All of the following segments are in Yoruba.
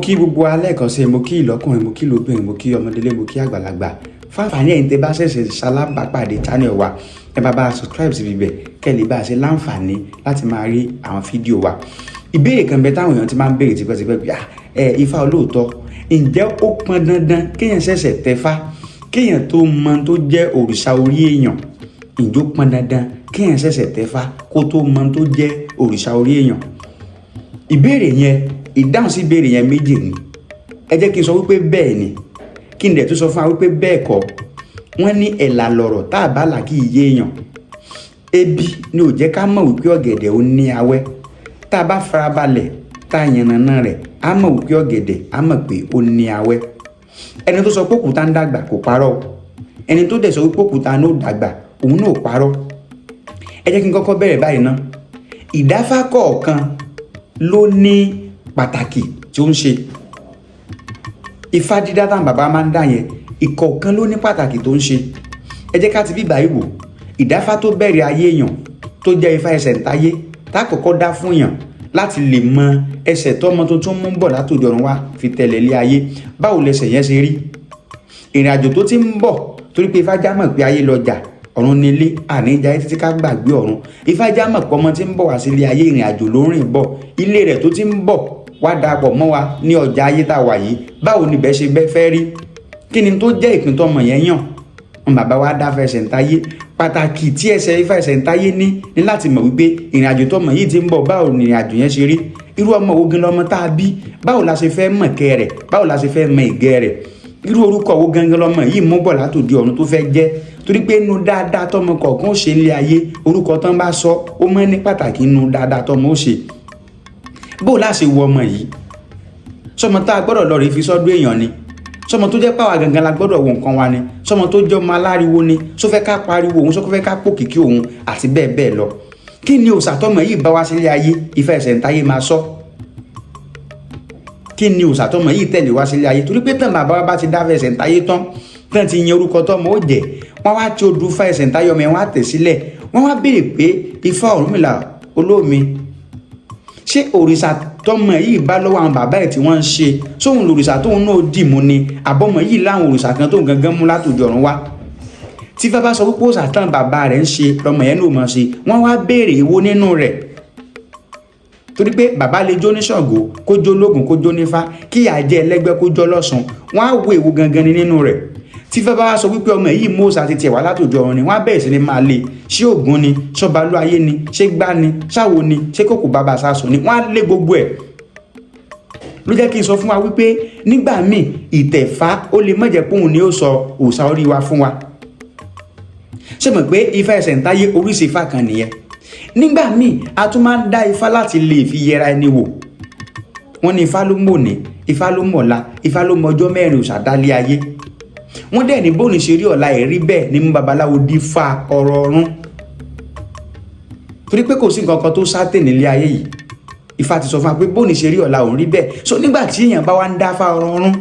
kí gbogbo alẹ́ kan sí mo kí ìlọ́kùnrin mo kí lóbìnrin mo kí ọmọdélé mo kí àgbàlagbà fáfàní ẹ̀yin tẹ́ bá ṣẹ̀ṣẹ̀ ṣalábàápàdé channel wa ẹ bá subscribe sí ibẹ̀ kẹ́lẹ́ bá ṣe láǹfààní láti máa rí àwọn fídíò wa. Ìbéèrè kan bẹ táwọn èèyàn ti máa ń béèrè tipẹ́tipẹ́ bí ifá olóòótọ́ ǹjẹ́ ó pọn dandan kéèyàn ṣẹ̀ṣẹ̀ tẹ̀fá kéèyàn tó mọ tó jẹ́ òrìṣà orí èèyàn ǹjẹ́ ó pọn dandan kéèyàn ṣẹ̀ṣẹ̀ tẹ̀fá kó tó mọ tó jẹ́ òrìṣà orí èèyàn? Ìbéèrè yẹn ìdáhùn sí ìbéèrè yẹn méjì ni. Ẹ jẹ́ kí n sọ wípé bẹ́ẹ̀ ni kí n dẹ̀ tún sọ fún wa wípé bẹ́ẹ̀ kọ́. Wọ́n ní ẹ̀là lọ̀rọ̀ tá a bá là kí iye èèyàn. Ebi ni ò jẹ́ ká mọ̀ wípé ọ̀gẹ̀dẹ̀ ó ní awẹ́. Tá a bá farabalẹ̀ tá a yànnàná rẹ̀ á mọ̀ wípé ọ̀gẹ̀dẹ̀ á mọ̀ pé ó ní awẹ́. Ẹni tó sọ pé òkúta ń dàgbà kò parọ́. Ẹni tó dẹ̀ sọ wípé òkúta náà dàgbà òun náà ò parọ́. Ẹ jẹ́ kí n kọ́kọ́ bẹ̀rẹ̀ báyìí ná. Ìdáfá kọ̀ọ̀kan ló ní pàtàkì tí ó ń ṣe. Ifá dídá táwọn bàbá máa ń dá yẹn ìkọ̀ọ̀kan ló ní pàtàkì tó ń ṣe. Ẹ jẹ́ ká ti bíbá yìí wò. Ìdáfá tó bẹ̀rẹ̀ ayé èèyàn tó jẹ́ ifá ẹsẹ̀ ńtáyé tá kọ́kọ́ dá fún èèyàn láti lè mọ ẹsẹ̀ tọ́mọ tuntun mú bọ̀ látòdì ọ̀run wá fi tẹ̀lé ilé ayé báwo lẹsẹ̀ yẹn ṣe rí. Ìrìn àjò tó ti ń bọ̀ torí pé Ifá já mọ̀ pé ayé lọjà ọ̀run nílé àníjà ayé títí ká gbàgbé ọ̀run. Ifá já mọ̀ pé ọmọ tí ń bọ̀ wá sílé ayé ìrìn àjò ló ń rìn bọ̀ ilé rẹ̀ tó ti ń bọ̀ wá dapọ̀ mọ́ wa ní ọjà ayé tá a wà yìí báwo ni bẹ́ẹ̀ ṣe fẹ́ rí. Kí ni tó jẹ́ ìpín tọmọ yẹn yàn? Bàbá wa dá fẹsẹ̀ ńtáyé pàtàkì tí ẹsẹ̀ ifá ẹsẹ̀ ńtáyé ní láti mọ̀ wípé ìrìn àjò tọmọ yìí ti ń bọ̀ báwo ni ìrìn àjò yẹn ṣe rí. Irú ọmọ wo gan lọmọ tá a bí báwo la ṣe fẹ́ mọ̀ kẹ́ rẹ̀ báwo la ṣe fẹ́ mọ̀ ìgẹ́ rẹ̀. Irú orúkọ wo gangan lọmọ yìí mú bọ̀ látòdì ọ̀run tó fẹ́ jẹ́ torí pé inú dáadáa tọmọ kọ̀ọ̀kan ó ṣe nílé ayé orúkọ tán bá sọ ó mọ́ ní pàtàkì inú dáadáa tọmọ ó ṣe. Bó la ṣe wọ ọmọ yìí sọmọ tá a gbọ́dọ̀ lọ rí fi sọ́dún èèyàn ni sọmọ tó jẹ́ pàwà gangan la gbọ́dọ̀ wo nǹkan wa ni sọmọ tó jẹ́ ọmọ aláriwo ni sọ fẹ́ ká pariwo òun sọ fẹ́ ká pòkìkí òun àti bẹ́ẹ̀ bẹ́ẹ̀ lọ. Kí ni òòṣà tọmọ yìí bá wá sílé ayé Ifá ẹsẹ̀ ńtáyé máa sọ? Kí ni òòṣà tọmọ yìí tẹ̀lé wá sílé ayé? Torí pé tàn bàbá wa bá ti dá ẹsẹ̀ ńtáyé tán ti yan orúkọ tọmọ ó jẹ́ wọ́n wá tí odù Ifá ẹsẹ̀ ńtáyé ọmọ ẹ̀ wọ́n á tẹ̀ sílẹ̀ wọ́n wá béèrè pé Ifá Ọ̀rúnmìlà olómi ṣé òrìṣà tọmọ yìí bá lọ́wọ́ àwọn bàbá ẹ̀ tí wọ́n ń ṣe sóhun lòrìṣà tóun náà dì mú ni àbọ̀mọ̀ yìí láwọn òrìṣà kan tóun gangan mú látòdì ọ̀run wá. Tí Ifá bá sọ wípé òrìṣà tán bàbá rẹ̀ ń ṣe lọ́mọ yẹn ló mọ̀ ṣe wọ́n wá béèrè èwo nínú rẹ̀. Torí pé bàbá lè jó ní Ṣàngó kó jó lógún kó jó nífá kí ìyá jẹ́ ẹlẹ́gbẹ́ kó jó lọ́sàn wọ́n á wo èwo gangan ni nínú rẹ̀. Tí Ifá bá sọ wípé ọmọ yìí mú òòṣà ti tiẹ̀ wá látòdì ọ̀run ni wọ́n á bẹ̀rẹ̀ sí ni máa lé ṣé Ògún ni ṣọbalú ayé ni ṣé gbá ni ṣáwo ni ṣé kòkò bàbá sásùn ni wọ́n á lé gbogbo ẹ̀. Ló jẹ́ kí n sọ fún wa wípé nígbà míì ìtẹ̀fá ó lè má jẹ́ pé òun ni ó sọ òòṣà orí wa fún wa. Ṣé mọ̀ pé Ifá ẹsẹ̀ ńtáyé oríṣi Ifá kan nìyẹn. Nígbà míì a tún máa ń dá Ifá láti lè fi yẹra ẹni wò. Wọ́n ní Ifá ló mọ̀ ní Ifá ló mọ̀la Ifá ló mọjọ́ mẹ́rin òòṣà dálé ayé. Wọ́n dẹ̀ ní bóun ṣe rí ọ̀la ẹ̀ rí bẹ́ẹ̀ ni mú babaláwo dífá ọ̀rọ̀ ọ̀run. Torí pé kò sí nǹkan kan tó sáté nílé ayé yìí. Ifá ti sọ fún wa pé bóun ṣe rí ọ̀la òun rí bẹ́ẹ̀. So nígbà tí èèyàn bá wá ń dáfá ọ̀rọ̀ ọ̀run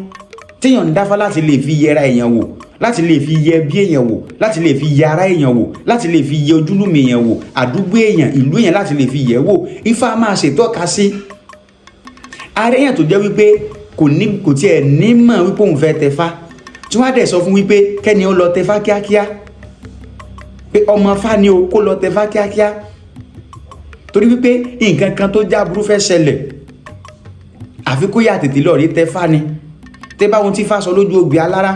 tí èèyàn ń dáfá láti lè fi yẹra èèyàn wò láti lè fi yẹ bí èèyàn wò láti lè fi yẹ ara èèyàn wò láti lè fi yẹ ojúlùmọ̀ èèyàn wò àdúgbò èèyàn ìlú èèyàn láti lè fi yẹ̀ wò Ifá máa ṣètọ́ka sí. Ààrẹ èèyàn tó jẹ́ wípé kò tiẹ̀ ní mọ̀ wípé òun fẹ́ tẹ̀fá tí wọ́n á dẹ̀ sọ fún wípé kẹ́ni ó lọ tẹ̀fá kíákíá pé ọmọ Fá ni o kó lọ tẹ̀fá kíákíá torí wípé nǹkan kan tó jáburú fẹ́ ṣẹlẹ̀ àfi kó yà tètè lọ rí tẹ̀fá ni. Tẹ́ bá wọn tí Ifá sọ lójú ògbé alára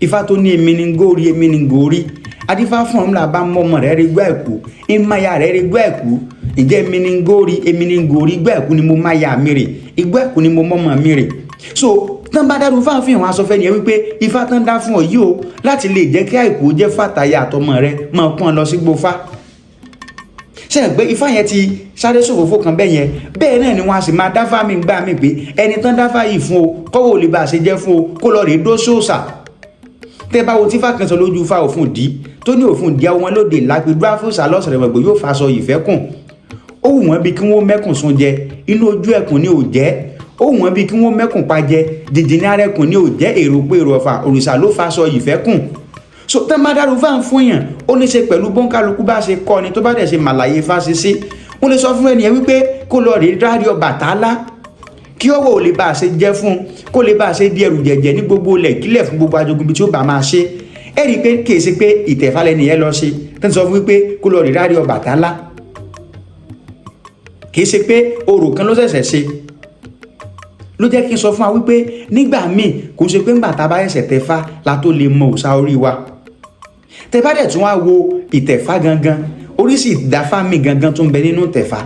Ifá tó ní èmi ni ngórí èmi ni ngórí adífá fún ọmọlá bá mọ́mọ́ rẹ̀ rí gbọ́ ẹ̀kú ìmáyà rẹ̀ rí gbọ́ ẹ̀kú ìjẹ́ èmi ni ngórí èmi ni ngórí gbọ́ ẹ̀kú ni mo máyà mi rè igbó ẹ̀kú ni mo mọ́mọ́ mi rè. So tán bá dárú fáfihàn wọn aṣọ fẹ́ ni ẹ wípé Ifá tán dá fún ọ yìí o láti lè jẹ́ kí àìkú jẹ́ fàtàyà àtọmọ rẹ máa pọ́n lọ sí gbófá. Ṣé ẹ̀ pé Ifá yẹn ti sáré ṣòfófó kan bẹ́ẹ̀ yẹn bẹ́ẹ̀ náà ni wọ́n á sì máa dáfá mi gbá mi pé ẹni tán dáfá yìí fún o kọ́wọ́ ò lè bá a ṣe jẹ́ fún o kó lọ rèé dó sóòṣà. Tẹ́ bá wo tí Ifá kan sọ lójú Ifá òfun dí tó ní òfun dí àwọn lóde lápẹ̀dú àfòsà lọ́sọ̀rọ̀ ìmọ̀gbò yóò fa aṣọ ìfẹ́ kùn ó wù wọ́n bí kí wọ́n mẹ́kùn sún jẹ inú ojú ẹkùn ni ò jẹ́ ó wù wọ́n bí kí wọ́n mẹ́kùn pa jẹ dìdìní arẹkùn ni ò jẹ́ èrò pé èrò ọ̀fà òrìṣà ló fa aṣọ ìfẹ́ kùn. So tán bá dárú Ifá fún yàn ó ní ṣe pẹ̀lú bọ́ńkálukú bá ṣe kọ́ ni tó bá dẹ̀ ṣe màlàyé Ifá ṣe sí wọ́n lè sọ fún ẹnìyẹn wípé kó lọ rí rárí Ọbàtálá kí ọwọ́ ò lè bá a ṣe jẹ́ fún kó lè bá a ṣe di ẹrù jẹ̀jẹ̀ ní gbogbo ilẹ̀ kílẹ̀ fún gbogbo ajogun bí tí ó bá máa ṣe. ẹ rí i pé kì í ṣe pé ìtẹ̀fá lẹ́ni yẹn lọ ṣe tó ń sọ fún wípé kó lọ rí rárí Ọbàtálá, kì í ṣe pé orò kan ló ṣẹ̀ṣẹ̀ ṣe. ló jẹ́ kí n sọ fún wa wípé nígbà míì kò ṣe pé ńgbà tá a bá ẹ̀ṣẹ̀ tẹ̀fá la tó lè mọ òòṣà orí wa. tẹ bá dẹ̀ tún wá wo ìtẹ̀fá gangan, oríṣi ìdáfá mi gangan tó ń bẹ nínú ìtẹ̀fá.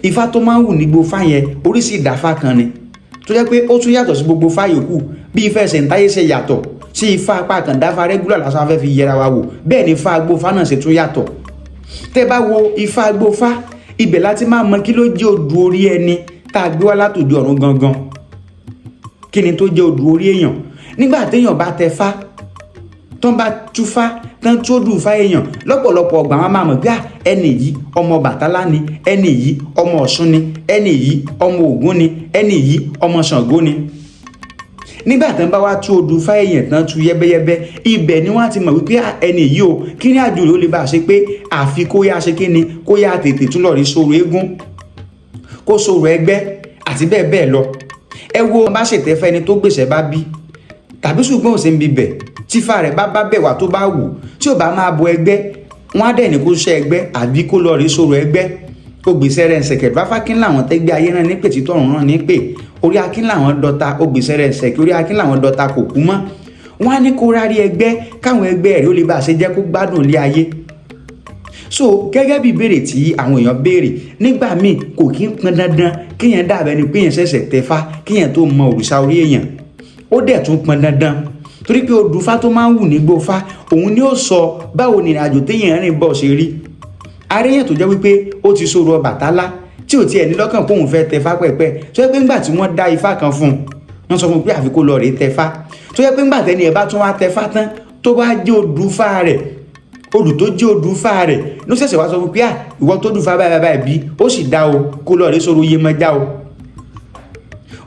Ifá tó máa ń wù ní gbogbo fá yẹn oríṣi ìdáfá kan ni tó jẹ́ pé ó tún yàtọ̀ sí gbogbo fá yòókù. bí Ifá ẹ̀sẹ̀ǹtáyé ṣe yàtọ̀ sí Ifá apá kan dáfá rẹ́gúlà lásán fẹ́ fi yẹra wa wò, bẹ́ẹ̀ ni Ifá agbófá náà ṣe tún yàtọ̀. tẹ bá wo Ifá agbófá, ibẹ̀ láti máa mọ kí ló jẹ́ odù orí ẹni tá a gbé wá látòdì ọ̀run gangan. kí ni tó jẹ́ odù orí èèyàn? nígbà téèyàn bá tẹ fá tán bá tú fá tán tó dù fá èèyàn, lọ́pọ̀lọpọ̀ ọgbà wọn máa mọ̀ pé ẹni yìí ọmọ Ọbàtálá ni, ẹni yìí ọmọ Ọ̀ṣun ni, ẹni yìí ọmọ Ògún ni, ẹni yìí ọmọ Ṣàngó ni. nígbà tán bá wá tú odù fá èèyàn tán tú yẹ́bẹ́yẹ́bẹ́, ibẹ̀ ni wọ́n ti mọ̀ wípé ẹni yìí o kí ní àjò rẹ̀ ó lè bá a ṣe pé àfi kó yá ṣe kí ni kó yá tètè tún lọ rí sóró eégún, kó sóró ẹgbẹ́ àti bẹ́ẹ̀ bẹ́ẹ̀ lọ. ẹ wo bá ṣètẹ́fẹ́ ẹni tó gbèsè bá bí tàbí ṣùgbọ́n òsè ń bibẹ̀ tífà rẹ̀ bá bẹ̀ wá tó bá wù tí ò bá máa bo ẹgbẹ́, wọ́n á dẹ̀ ní kó ṣe ẹgbẹ́ àbí kó lọ rí sóró ẹgbẹ́. ògbèsè rẹ̀ ń ṣẹ̀kẹ̀ fáfá kí làwọn tẹ́gbẹ́ ayé náà nípè tí tọ̀run náà nípè, orí akín làwọn dọ́ta, ògbèsè rẹ̀ ń ṣẹ̀kẹ̀ orí akín làwọn dọ́ta kò kú mọ́. wọ́n á ní kó rárí ẹgbẹ́ káwọn ẹgbẹ́ rẹ̀ ó lè bá a ṣe jẹ́ kó gbádùn ilé ayé. so gẹ́gẹ́ bí ìbéèrè tí àwọn èèyàn béèrè, nígbà míì kò kí ń pọn dandan kéèyàn dàbẹ́ ni pé èèyàn ṣẹ̀ṣẹ̀ tẹ̀fá kéèyàn tó mọ òrìṣà orí èèyàn. ó dẹ̀ tún pọn dandan torí pé odù fá tó máa ń wù ní gbófá òun ni ó sọ báwo ni ìrìnàjò téèyàn rìn bọ̀ ṣe rí. aréyàn tó jẹ́ wípé ó ti sọ̀rọ̀ Ọbàtálá tí ò tiẹ̀ ní lọ́kàn kóun fẹ́ tẹ̀fá pẹ̀pẹ́, tó yẹ pé ńgbà tí wọ́n dá ifá kan fún un wọ́n sọ fún un pé àfi kó lọ rèé tẹ̀fá, tó yẹ pé ńgbà tẹ́ni ẹ̀ bá tún wá tẹ̀fá tán tó bá jẹ́ odù fá rẹ̀, odù tó jẹ́ odù fá rẹ̀ ló ṣẹ̀ṣẹ̀ wá sọ fún un pé ìwọ tó dùn fá báyìí bí ó sì dá o kó lọ rèé sọ̀rọ̀ Yemọja o,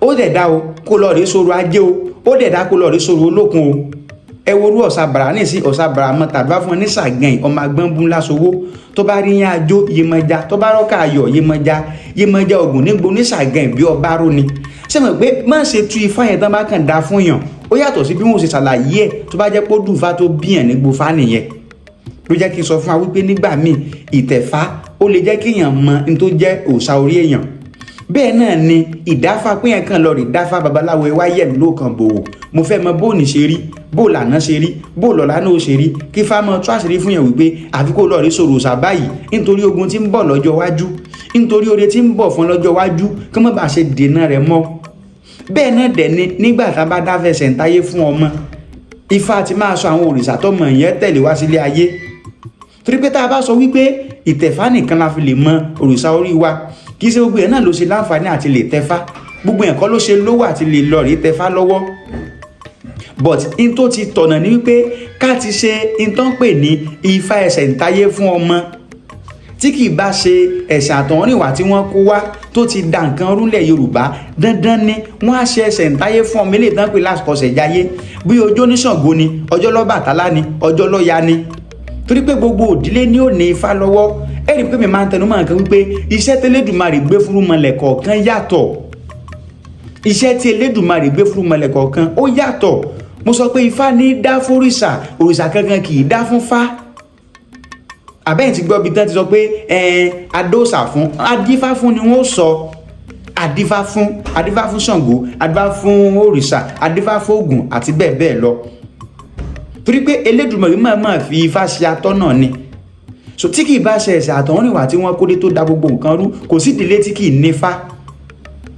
ó dẹ̀ dá o kó lọ rèé sọ̀rọ̀ Ajé o, ó dẹ̀ dá kó lọ rí sọ̀rọ̀ Olókun o. ẹ wo orú Ọ̀ṣàbàrà ní sí Ọ̀ṣàbàrà mọ́ tàbí bá fún ọ ní Ṣàngàn ọmọ agbọ́nbú lásowó tó bá rí yín Ajó Yemọja, tó bá rọ́kà Ayọ̀ Yemọja Ògùn nígbò ní Ṣàngàn bí ọba ró ni. ṣé mo pé má ṣe tú ifá yẹn tán bá kàn dá fún yàn, ó yàtọ̀ sí bí wọ́n ṣe ṣàlàyé ẹ̀ tó bá jẹ́ pé ó dùn fá tó bíyàn ní gbófá nìyẹn. ló jẹ́ kí n sọ fún wa wípé nígbà míì ìtẹ̀fá ó lè jẹ́ kéèyàn mọ ní tó jẹ́ òòṣà orí èèyàn. bẹ́ẹ̀ náà ni ìdáfá pé yẹn kàn lọ rí dáfá babaláwo ẹ wá yẹ̀ mí lóòkan bòwò, mo fẹ́ mọ bóòní ṣe rí, bó lànà ṣe rí, bó lọ́la náà ṣe rí, kí fá mọ tó àṣírí fún yẹn wípé àfi kó lọ rí sọ̀rọ̀ òòṣà báyìí nítorí ogun tí ń bọ̀ lọ́jọ́ wájú, nítorí oore tí ń bọ̀ fún lọ́jọ́ wájú kí wọ́n bá ṣe dènà rẹ̀ mọ́. bẹ́ẹ̀ náà dẹ̀ ni nígbà tá a bá dáfẹ́ ẹ̀sẹ̀ǹtáyé fún ọmọ, Ifá ti máa sọ àwọn òrìṣà tọ́mọ yẹn tẹ̀lé wá sílé ayé. torí pé tá a bá sọ wípé ìtẹ̀fá nìkan la fi lè mọ òrìṣà orí wa, kì í ṣe gbogbo ẹ̀ náà ló ṣe láǹfààní àti lè tẹ̀fá, gbogbo ẹ̀kọ́ ló ṣe lówó àti lè lọ rí tẹ̀fá lọ́wọ́. but in tó ti tọ̀nà ní wípé ká ti ṣe in tó ń pè ní Ifá ẹ̀sẹ̀ǹtáyé fún ọmọ, tí kì í bá ṣe ẹ̀sìn àtọ̀húnrìnwá tí wọ́n kó wá tó ti da nǹkan rúlẹ̀ Yorùbá, dandan ni wọ́n á ṣe ẹ̀sẹ̀ǹtáyé fún ọmọ eléyìí tán pé lásìkọsẹ̀ jáyé, bí ọjọ́ ní Ṣàngó ni, ọjọ́ lọ́bàtálá ni, ọjọ́ lọ́ya ni. torí pé gbogbo òdílé ni ó ní Ifá lọ́wọ́. ẹ rí i pé mi máa ń tẹnu mọ́ nǹkan wípé iṣẹ́ tí Elédùmarè gbé fún irúnmọlẹ̀ kọ̀ọ̀kan yàtọ̀, iṣẹ́ tí Elédùmarè gbé fún irúnmọlẹ̀ kọ̀ọ̀kan ó yàtọ̀. mo sọ pé Ifá ní dá fóríṣà, òrìṣà kankan kì í dá fún fá. àbẹ́yìn ti gbọ́ bí tán ti sọ pé adóòṣà fún adífá fún ni wọ́n sọ, adífá fún Ṣàngó, adífá fún òrìṣà, adífá fún Ògún àti bẹ́ẹ̀ bẹ́ẹ̀ lọ. torí pé Elédùmarè máa fi Ifá ṣe atọ́nà ni. so tí kì í bá ṣe ẹ̀sẹ̀ àtọ̀húnrìnwá tí wọ́n kódé tó da gbogbo nǹkan rú, kò sí ìdílé tí kì í ní Ifá,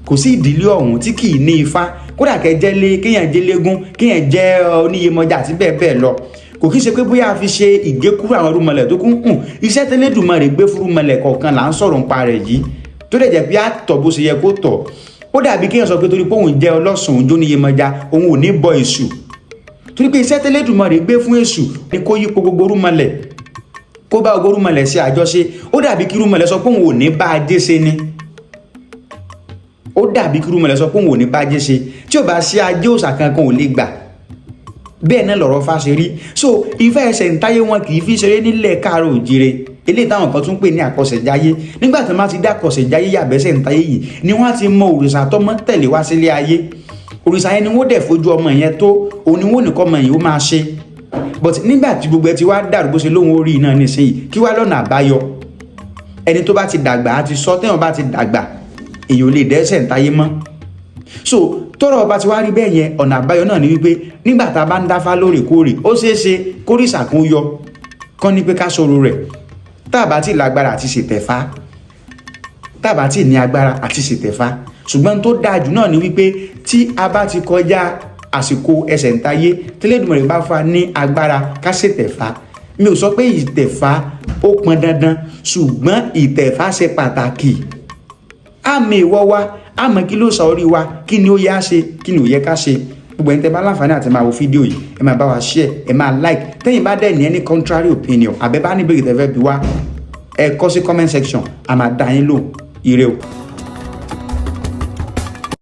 kò sí ìdílé ọ̀hún tí kì í ní Ifá. kódà kéèyàn jẹ́ légún, kéèyàn jẹ́ oníyemọja àti bẹ́ẹ̀ bẹ́ẹ̀ lọ. kò kí ṣe pé bóyá a fi ṣe ìgékúrú àwọn irúnmọlẹ̀ tó kún iṣẹ́ tí Elédùmarè gbé fún irúnmọlẹ̀ kọ̀ọ̀kan là ń sọ̀rọ̀ nípa rẹ̀ yìí, tó dẹ̀ jẹ́ pé á tọ̀ bó ṣe yẹ kó tọ̀. ó dàbí kéèyàn sọ pé torí pé òun jẹ́ ọlọ́sùn òun jó níyemọja òun ò ní bọ Èṣù, torí pé iṣẹ́ tí Elédùmarè gbé fún Èṣù ni kó yípo gbogbo irúnmọlẹ̀, kó bá gbogbo irúnmọlẹ̀ ṣe àjọṣe. ó dàbí kí irúnmọlẹ̀ sọ pé òun ò ní bá Ajé ṣe ni, ó dàbí kí irúnmọlẹ̀ sọ pé òun ò ní bá Ajé ṣe, tí ò bá ṣe Ajé òòṣà kankan ò lè gbà. bẹ́ẹ̀ náà lọ̀rọ̀ Fá ṣe rí. so Ifá ẹ̀sẹ̀ǹtáyé wọn kì í fi ṣeré nílẹ̀ Káàárọ̀ Oòjíire, eléyìí táwọn kan tún pè ní àkọsẹ̀jáyé. Nígbà tí wọ́n bá ti dá àkọsẹ̀jáyé yàbẹ́sẹ̀ ń táyé yìí ni wọ́n á ti mọ òrìṣà tọ́mọ tẹ̀lé wá sílé ayé. Òrìṣà yẹn ni wọ́n dẹ̀ fojú ọmọ yẹn tó, òun ni wọ́n nìkan ọmọ yìí ó máa ṣe. But nígbà tí gbogbo ẹ ti wá dàrú bó ṣe lóhun orí náà nísìnyí, kí wá lọ́nà àbáyọ? Ẹni tó bá ti dàgbà á ti sọ, téèyàn bá ti dàgbà èèyàn ò lè dẹ́ṣẹ̀ ń táyé mọ́. So tọ́rọ̀ bá ti wá rí bẹ́ẹ̀ yẹn, ọ̀nà àbáyọ náà ni wípé nígbà tá a bá ń dáfá lóòrèkóòrè, ó ṣeé ṣe kórìṣà kan yọ kán ní pé ká sọ̀rọ̀ rẹ̀. Tá a bá ti lágbára àti ṣètẹ̀fá, tá a bá ti ní agbára àti ṣètẹ̀fá, ṣùgbọ́n tó dáa jù náà ni wípé tí a bá ti kọjá àsìkò ẹsẹ̀ ń táyé, tẹ́lẹ̀dùmarè bá fa ní agbára ká ṣètẹ̀fá. Mi ò sọ pé ìtẹ̀fá ó pọn dandan, ṣùgbọ́n ìtẹ̀fá ṣe pàtàkì. Àmì ìwọ wa, àmọ́ kí ló sọ orí wa, kí ni ó yẹ á ṣe, kí ni ò yẹ ká ṣe. Gbogbo ẹni tẹ́ bá láǹfààní àti máa wo fídíò yìí, ẹ máa bá wa share, ẹ máa like. Tẹ́yìn bá dẹ̀ ní any contrary opinion àbẹ́ bá ní ìbéèrè tẹ́ fẹ́ bi wá, ẹ kọ sí comment section, a máa dá yín lóhùn. Ire o.